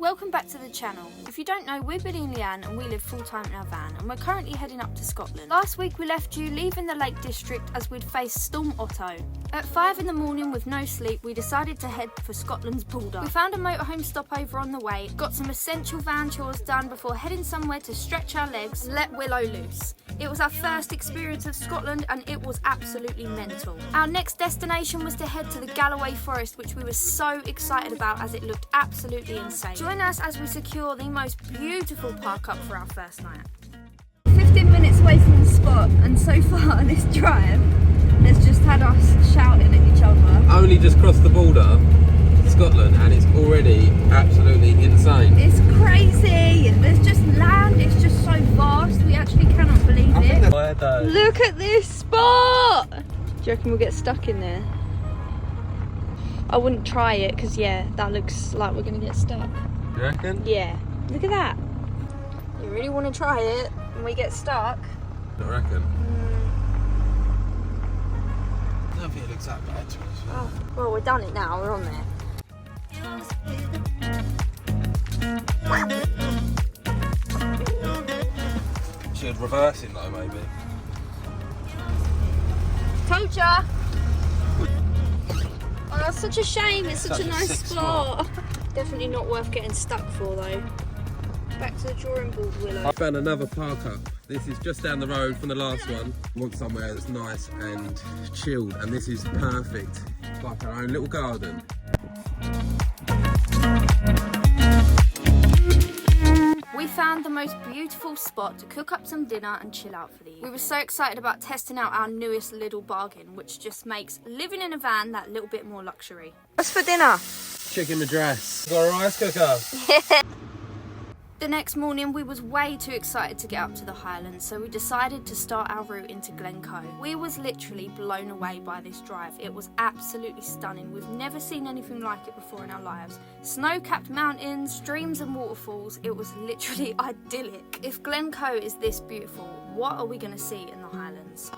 Welcome back to the channel. If you don't know, we're Billy and Leanne and we live full time in our van and we're currently heading up to Scotland. Last week we left you leaving the Lake District as we'd faced Storm Otto. At 5 in the morning with no sleep, we decided to head for Scotland's border. We found a motorhome stopover on the way, got some essential van chores done before heading somewhere to stretch our legs and let Willow loose. It was our first experience of Scotland and it was absolutely mental. Our next destination was to head to the Galloway forest, which we were so excited about as it looked absolutely insane. Join us as we secure the most beautiful park up for our first night. 15 minutes away from the spot, and so far this drive has just had us shouting at each other. Only just crossed the border to Scotland and it's already absolutely insane. It's crazy. There's just land, it's just so vast, we actually cannot believe it. Look at this spot! Do you reckon we'll get stuck in there? I wouldn't try it because yeah, that looks like we're going to get stuck. You reckon? Yeah. Look at that. You really want to try it and we get stuck? I reckon. I don't think it looks that bad to us. Oh, well, we've done it now, we're on there. Should reverse it though, maybe. Told ya! Oh, that's such a shame, it's such a nice spot. Definitely not worth getting stuck for though. Back to the drawing board, Willow. I found another park up. This is just down the road from the last one. We want somewhere that's nice and chilled, and this is perfect. It's like our own little garden. We found the most beautiful spot to cook up some dinner and chill out for the evening. We were so excited about testing out our newest little bargain, which just makes living in a van that little bit more luxury. What's for dinner? Chicken madras. Got a rice cooker. The next morning we was way too excited to get up to the Highlands, so we decided to start our route into Glencoe. We was literally blown away by this drive. It was absolutely stunning. We've never seen anything like it before in our lives. Snow-capped mountains, streams and waterfalls, it was literally idyllic. If Glencoe is this beautiful, what are we going to see in the Highlands?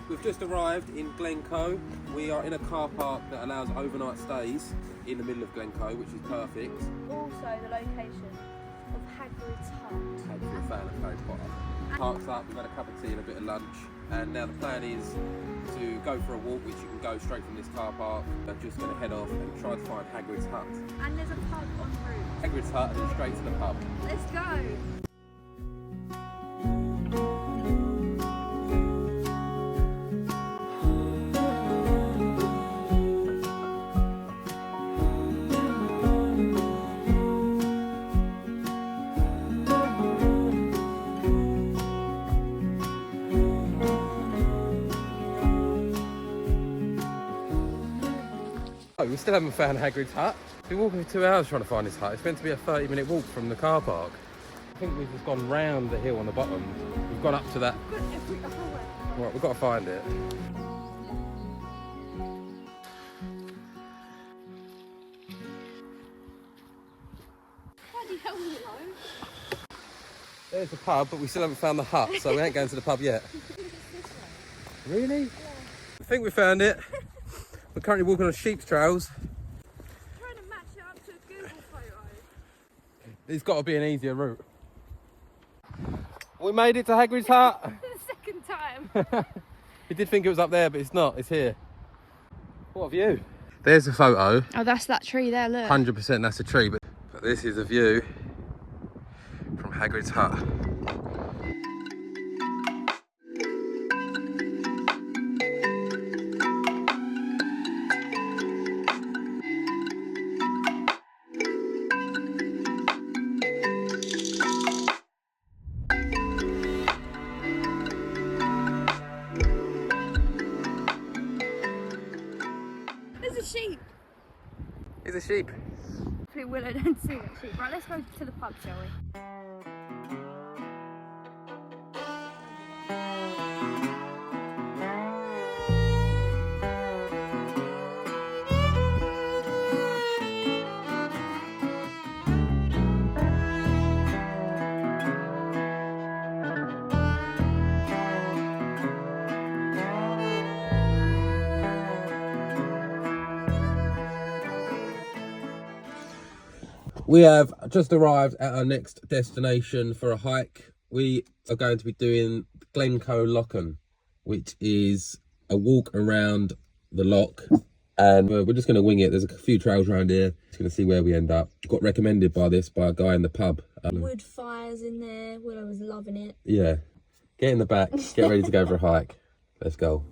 We've just arrived in Glencoe. We are in a car park that allows overnight stays in the middle of Glencoe, which is perfect. Also the location of Hagrid's hut. If you're a fan of Harry Potter. Park's up, we've had a cup of tea and a bit of lunch, and now the plan is to go for a walk, which you can go straight from this car park. I'm just going to head off and try to find Hagrid's hut. And there's a pub en route. Hagrid's hut and then straight to the pub. Let's go! Oh, we still haven't found Hagrid's hut. We've been walking for 2 hours trying to find his hut. It's meant to be a 30-minute walk from the car park. I think we've just gone round the hill on the bottom. We've gone up to that. Right, we've got to find it. Bloody hell, Willow. There's the pub, but we still haven't found the hut, so we ain't going to the pub yet. Really? Yeah. I think we found it. We're currently walking on sheep's trails. Trying to match it up to a Google photo. It's got to be an easier route. We made it to Hagrid's hut. The second time. We did think it was up there, but it's not. It's here. What a view. There's a photo. Oh, that's that tree there, look. 100% that's a tree, but this is a view from Hagrid's hut. There's a sheep. Here's a sheep. Hopefully Willow don't see that sheep. Right, let's go to the pub, shall we? We have just arrived at our next destination for a hike. We are going to be doing Glencoe Lochan, which is a walk around the loch. And we're just going to wing it. There's a few trails around here. Just going to see where we end up. Got recommended by a guy in the pub. Wood fires in there. Well, I was loving it. Yeah. Get in the back. Get ready to go for a hike. Let's go.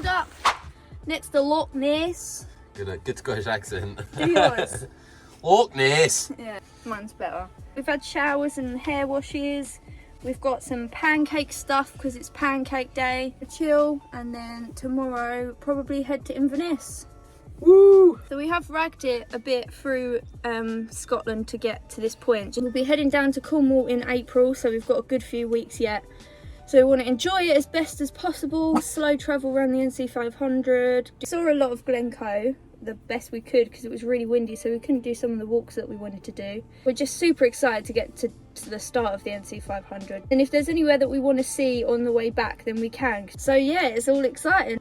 Up next to Loch Ness. Good Scottish accent. Yours. Loch Ness. Yeah, mine's better. We've had showers and hair washes. We've got some pancake stuff because it's pancake day. A chill, and then tomorrow probably head to Inverness. Woo! So we have ragged it a bit through Scotland to get to this point. We'll be heading down to Cornwall in April, so we've got a good few weeks yet. So we want to enjoy it as best as possible, slow travel around the NC500. We saw a lot of Glencoe, the best we could because it was really windy, so we couldn't do some of the walks that we wanted to do. We're just super excited to get to the start of the NC500. And if there's anywhere that we want to see on the way back, then we can. So yeah, it's all exciting.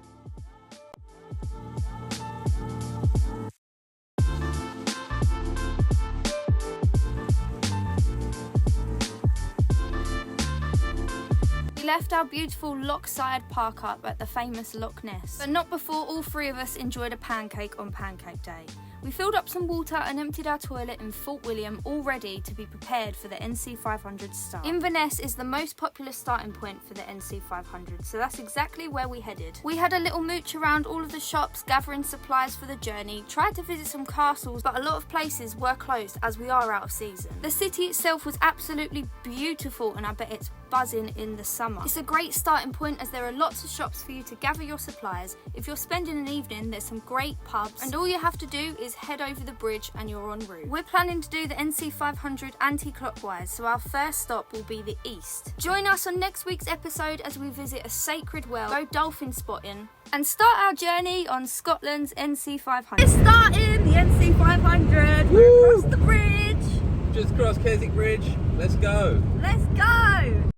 We left our beautiful lochside park up at the famous Loch Ness, but not before all three of us enjoyed a pancake on Pancake Day. We filled up some water and emptied our toilet in Fort William, all ready to be prepared for the NC500 start. Inverness is the most popular starting point for the NC500, so that's exactly where we headed. We had a little mooch around all of the shops, gathering supplies for the journey, tried to visit some castles, but a lot of places were closed as we are out of season. The city itself was absolutely beautiful, and I bet it's buzzing in the summer. It's a great starting point as there are lots of shops for you to gather your supplies. If you're spending an evening, there's some great pubs, and all you have to do is head over the bridge and you're en route. We're planning to do the NC500 anti-clockwise, so our first stop will be the east. Join us on next week's episode as we visit a sacred well, go dolphin spotting, and start our journey on Scotland's NC500. We're starting the NC500. We're across the bridge. Just crossed Keswick Bridge. Let's go. Let's go.